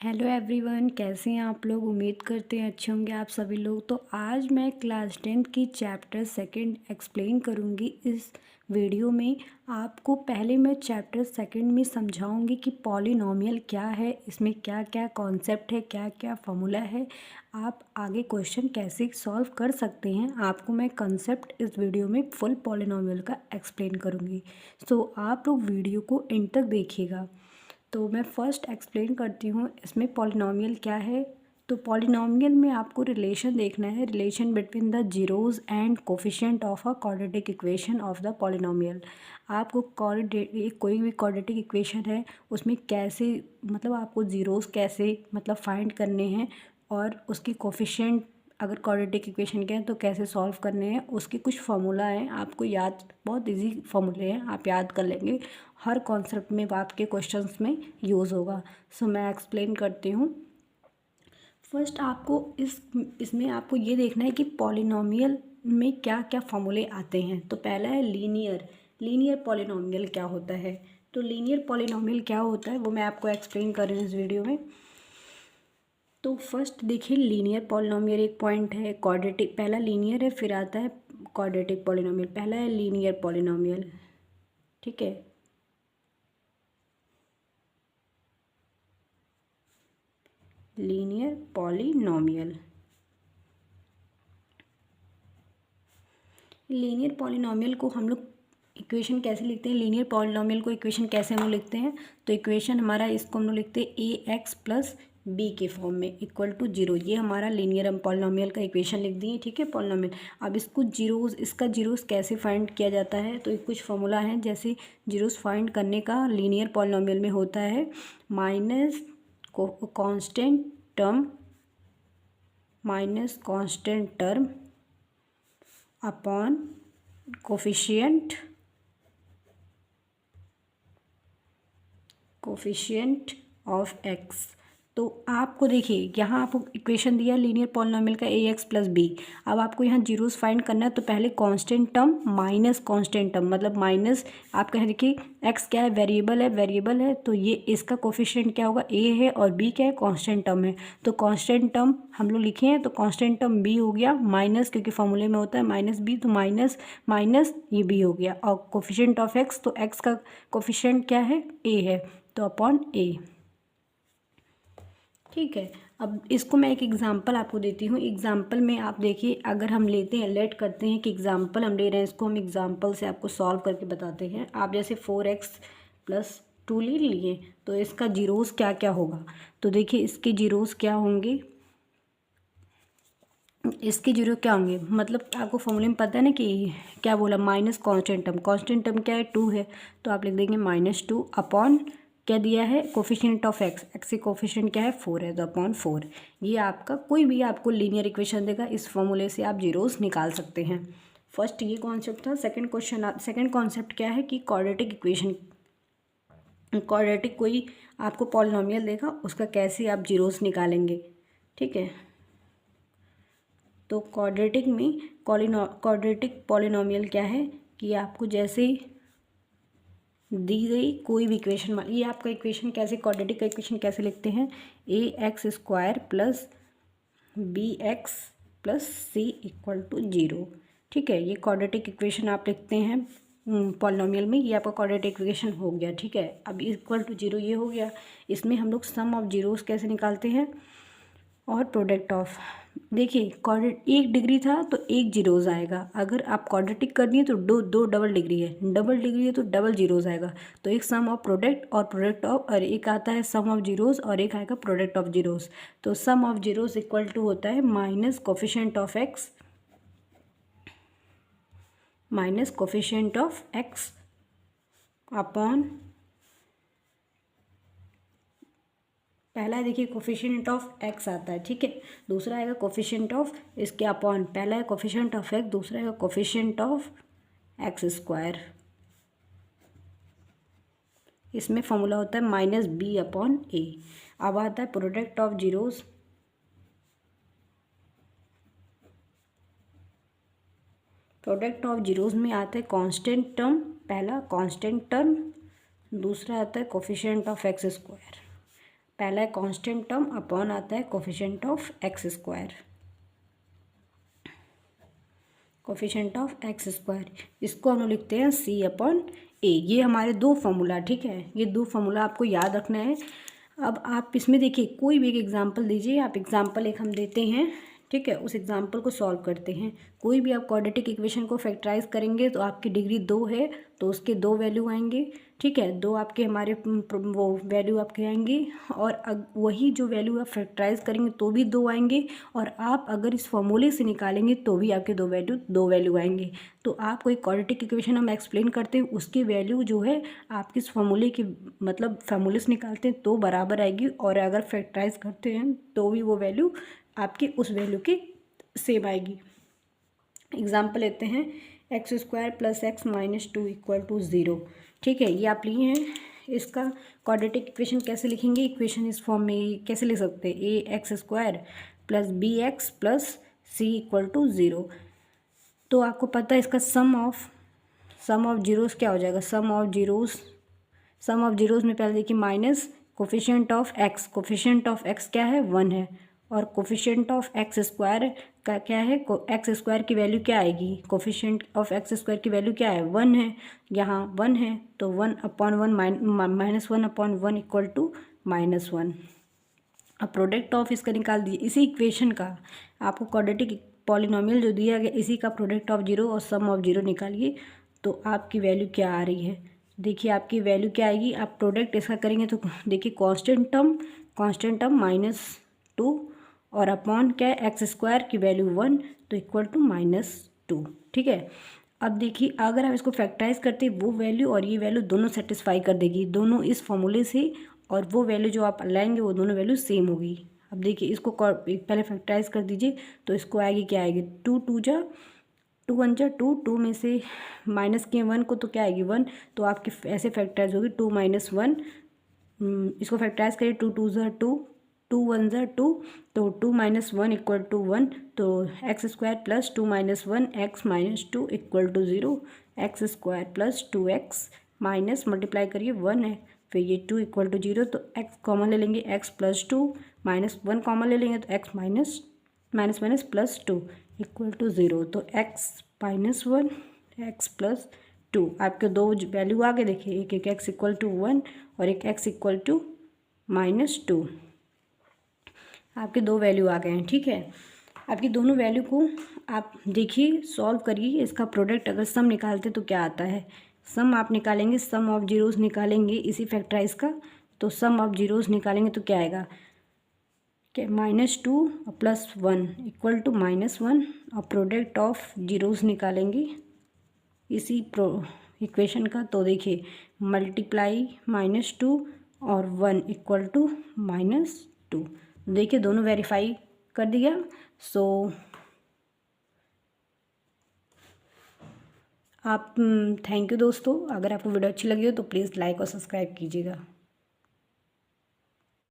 Hello everyone, कैसे हैं आप लोग। उम्मीद करते हैं अच्छे होंगे आप सभी लोग। तो आज मैं क्लास 10th की चैप्टर सेकंड एक्सप्लेन करूंगी इस वीडियो में। आपको पहले मैं चैप्टर सेकंड में समझाऊंगी कि पॉलिनॉमियल क्या है, इसमें क्या क्या कॉन्सेप्ट है, क्या क्या फॉर्मूला है, आप आगे क्वेश्चन कैसे सॉल्व कर सकते हैं। आपको मैं कंसेप्ट इस वीडियो में फुल पॉलिनॉमियल का एक्सप्लेन करूँगी। सो आप लोग वीडियो को एंड तक देखिएगा। तो मैं फर्स्ट एक्सप्लेन करती हूँ इसमें पॉलिनॉमियल क्या है। तो पॉलिनॉमियल में आपको रिलेशन देखना है, relation between the zeros and coefficient of a quadratic equation of the polynomial. आपको कोई भी क्वाड्रेटिक इक्वेशन है उसमें कैसे आपको ज़ीरोज़ कैसे फाइंड करने हैं, और उसकी कोफिशिएंट अगर क्वाड्रेटिक इक्वेशन के हैं तो कैसे सॉल्व करने हैं, उसके कुछ फार्मूला हैं। आपको याद, बहुत इजी फार्मूले हैं, आप याद कर लेंगे। हर कॉन्सेप्ट में आपके क्वेश्चंस में यूज़ होगा। सो मैं एक्सप्लेन करती हूँ। फर्स्ट आपको इसमें आपको ये देखना है कि पॉलिनॉमियल में क्या क्या फार्मूले आते हैं। तो पहला है लीनियर पॉलिनॉमियल क्या होता है। तो लीनियर पॉलिनॉमियल क्या होता है वो मैं आपको एक्सप्लेन कर रही हूँ इस वीडियो में। तो फर्स्ट देखिए, लीनियर पॉलिनॉमियल एक पॉइंट है। क्वाड्रेटिक पहला लीनियर है, फिर आता है क्वाड्रेटिक पॉलिनॉमियल। पहला है लीनियर पॉलिनॉमियल, ठीक है। लीनियर पॉलिनॉमियल, लीनियर पॉलिनॉमियल को हम लोग इक्वेशन कैसे लिखते हैं, लीनियर पॉलिनॉमियल को इक्वेशन कैसे हम लोग लिखते हैं। तो इक्वेशन हमारा, इसको हम लोग लिखते हैं ए एक्स प्लस बी के फॉर्म में इक्वल टू जीरो। ये हमारा लीनियर हम पॉलिनॉमियल का इक्वेशन लिख दिए, ठीक है, पॉलिनॉमियल। अब इसको जीरोस, इसका जीरोस कैसे फाइंड किया जाता है। तो कुछ फॉर्मूला है, जैसे जीरोस फाइंड करने का लीनियर पॉलिनॉमियल में होता है minus constant term upon coefficient of x. तो आपको देखिए, यहाँ आपको इक्वेशन दिया लीनियर पॉलिनॉमियल का ए एक्स प्लस बी। अब आपको यहाँ जीरोस फाइंड करना है। तो पहले constant term minus constant term, मतलब माइनस, आप कह देखिए एक्स क्या है, वेरिएबल है। तो ये इसका कोफिशिएंट क्या होगा, ए है, और बी क्या है, कांस्टेंट टर्म है। तो कांस्टेंट टर्म हम लोग लिखे हैं, तो कांस्टेंट टर्म बी हो गया, माइनस, क्योंकि फॉर्मूले में होता है माइनस बी, तो माइनस माइनस ये बी हो गया। और कोफिशिएंट ऑफ एक्स, तो एक्स का कोफिशिएंट क्या है, ए है, तो अपॉन ए, ठीक है। अब इसको मैं एक एग्जांपल आपको देती हूँ। एग्जांपल में आप देखिए, अगर हम लेते हैं, लेट करते हैं कि एग्जांपल हम ले रहे हैं, इसको हम एग्जांपल से आपको सॉल्व करके बताते हैं। आप जैसे 4x+2 ले लिए, तो इसका जीरोस क्या क्या होगा। तो देखिए इसके जीरोस क्या होंगे, इसके जीरो क्या होंगे, मतलब आपको फॉर्मूले में पता है ना कि क्या बोला, माइनस कांस्टेंट टर्म क्या है, 2 है। तो आप लिख देंगे -2 अपॉन क्या दिया है, कोफिशिएंट ऑफ एक्स, एक्स की कोफिशिएंट क्या है, 4 है, तो अपॉन 4। ये आपका कोई भी आपको लीनियर इक्वेशन देगा, इस फॉर्मूले से आप जीरोस निकाल सकते हैं। फर्स्ट ये कॉन्सेप्ट था। सेकंड कॉन्सेप्ट क्या है कि क्वाड्रेटिक इक्वेशन, क्वाड्रेटिक कोई आपको पॉलिनॉमियल देगा, उसका कैसे आप जीरोस निकालेंगे, ठीक है। तो क्वाड्रेटिक में क्वाड्रेटिक पॉलिनॉमियल क्या है कि आपको जैसे दी गई कोई भी इक्वेशन, ये आपका इक्वेशन कैसे, क्वाड्रेटिक का इक्वेशन कैसे लिखते हैं, ax² plus bx plus c equal to 0, ठीक है। ये क्वाड्रेटिक इक्वेशन आप लिखते हैं पॉलिनॉमियल में। ये आपका क्वाड्रेटिक इक्वेशन हो गया, ठीक है। अब इक्वल टू 0 ये हो गया। इसमें हम लोग सम ऑफ जीरोस कैसे निकालते हैं, और प्रोडक्ट ऑफ, देखिए क्वाड्रेट 1 डिग्री था तो 1 जीरोज़ आएगा। अगर आप क्वाड्रेटिक कर दिए तो दो डबल डिग्री है तो डबल जीरोज़ आएगा। तो एक सम ऑफ प्रोडक्ट और प्रोडक्ट ऑफ, और एक आता है सम ऑफ जीरोज़ और एक आएगा प्रोडक्ट ऑफ जीरोज़। तो सम ऑफ जीरोज़ इक्वल टू होता है minus coefficient of x upon, पहला है देखिए कोफिशिएंट ऑफ एक्स आता है, ठीक है। दूसरा आएगा कोफिशिएंट ऑफ इसके अपॉन, पहला है कोफिशिएंट ऑफ एक्स, दूसरा है कोफिशिएंट ऑफ x²। इसमें फॉर्मूला होता है -b/a। अब आता है product of zeros, product of zeros में आता है कांस्टेंट टर्म, पहला कांस्टेंट टर्म, दूसरा आता है कोफिशिएंट ऑफ x²। पहला है कांस्टेंट टर्म अपॉन आता है coefficient of x square, coefficient of x square, इसको हम लोग लिखते हैं c अपॉन ए। ये हमारे दो फॉर्मूला, ठीक है, ये दो फॉर्मूला आपको याद रखना है। अब आप इसमें देखिए कोई भी एक एग्जांपल दीजिए, आप एग्जांपल एक हम देते हैं, ठीक है, उस एग्जांपल को सॉल्व करते हैं। कोई भी आप क्वाड्रेटिक इक्वेशन को फैक्टराइज करेंगे तो आपकी डिग्री 2 है तो उसके 2 वैल्यू आएंगे, ठीक है, 2 आपके हमारे वो वैल्यू आपके आएंगे, और वही जो वैल्यू आप फैक्टराइज करेंगे तो भी 2 आएंगे, और आप अगर इस फॉर्मूले से निकालेंगे तो भी आपके 2 वैल्यू आएंगे। तो आप कोई क्वाड्रेटिक इक्वेशन हम एक्सप्लेन करते हैं, उसकी वैल्यू जो है आप किस फॉर्मूले की मतलब फॉर्मूले से निकालते हैं तो बराबर आएगी, और अगर फैक्टराइज करते हैं तो भी वो वैल्यू आपकी उस वैल्यू की सेम आएगी। एग्जाम्पल लेते हैं x square plus x minus 2 equal to 0, ठीक है, ये आप लिए हैं। इसका क्वाड्रेटिक इक्वेशन कैसे लिखेंगे, इक्वेशन इस फॉर्म में कैसे लिख सकते हैं, A X square plus B X plus C equal to 0। तो आपको पता है इसका सम ऑफ जीरोस क्या हो जाएगा, सम ऑफ जीरोस में पहले देखिए माइनस कोफिशिएंट ऑफ एक्स क्या है 1 है, और कोफिशिएंट ऑफ एक्स स्क्वायर का क्या है, एक्स स्क्वायर की वैल्यू क्या आएगी, कोफिशिएंट ऑफ एक्स स्क्वायर की वैल्यू क्या है 1 है, यहाँ 1 है तो 1 upon 1 minus 1 upon 1 equal to -1। अब प्रोडक्ट ऑफ इसका निकाल दीजिए, इसी इक्वेशन का आपको क्वाड्रेटिक पॉलिनोमियल जो दिया गया इसी का प्रोडक्ट ऑफ जीरो और सम ऑफ जीरो निकालिए तो आपकी वैल्यू क्या आ रही है। देखिए आपकी वैल्यू क्या आएगी, आप प्रोडक्ट इसका करेंगे तो देखिए कांस्टेंट टर्म -2 और अपॉन क्या है एक्स स्क्वायर की वैल्यू 1 तो इक्वल टू -2, ठीक है। अब देखिए अगर आप इसको फैक्टराइज करते हैं वो वैल्यू और ये वैल्यू दोनों सेटिस्फाई कर देगी, दोनों इस फॉर्मूले से, और वो वैल्यू जो आप लाएंगे वो दोनों वैल्यू सेम होगी। अब देखिए इसको पहले फैक्टराइज कर दीजिए तो इसको आएगी क्या आएगी 2 1 जा 2 में से माइनस किए 1 को तो क्या आएगी 1, तो आपकी ऐसे फैक्टराइज होगी 2 - 1, इसको फैक्टराइज करिए 2 2 जा 2 2 1 जा 2 तो 2 - 1 इक्वल टू 1, तो x square plus 2 - 1 x minus 2 equal to 0, x square plus 2x minus multiply करिए 1 है, फिर ये 2 इक्वल टू 0, तो x कॉमन ले लेंगे x प्लस 2 -1 कॉमन ले लेंगे तो x minus plus 2 equal to 0, तो x -1 x प्लस 2 आपके दो वैल्यू आ गए। देखिए एक x इक्वल टू 1 और एक x इक्वल टू -2, आपके दो वैल्यू आ गए हैं, ठीक है। आपकी दोनों वैल्यू को आप देखिए सॉल्व करिए, इसका प्रोडक्ट अगर सम निकालते तो क्या आता है, सम आप निकालेंगे, सम ऑफ जीरोस निकालेंगे इसी फैक्टराइज का, तो सम ऑफ जीरोस निकालेंगे तो क्या आएगा क्या -2 प्लस 1 इक्वल टू -1, और प्रोडक्ट ऑफ जीरोस निकालेंगे इसी इक्वेशन का, तो देखिए मल्टीप्लाई -2 और 1 इक्वल टू -2, देखिए दोनों वेरीफाई कर दिया। सो आप थैंक यू दोस्तों, अगर आपको वीडियो अच्छी लगी हो तो प्लीज़ लाइक और सब्सक्राइब कीजिएगा।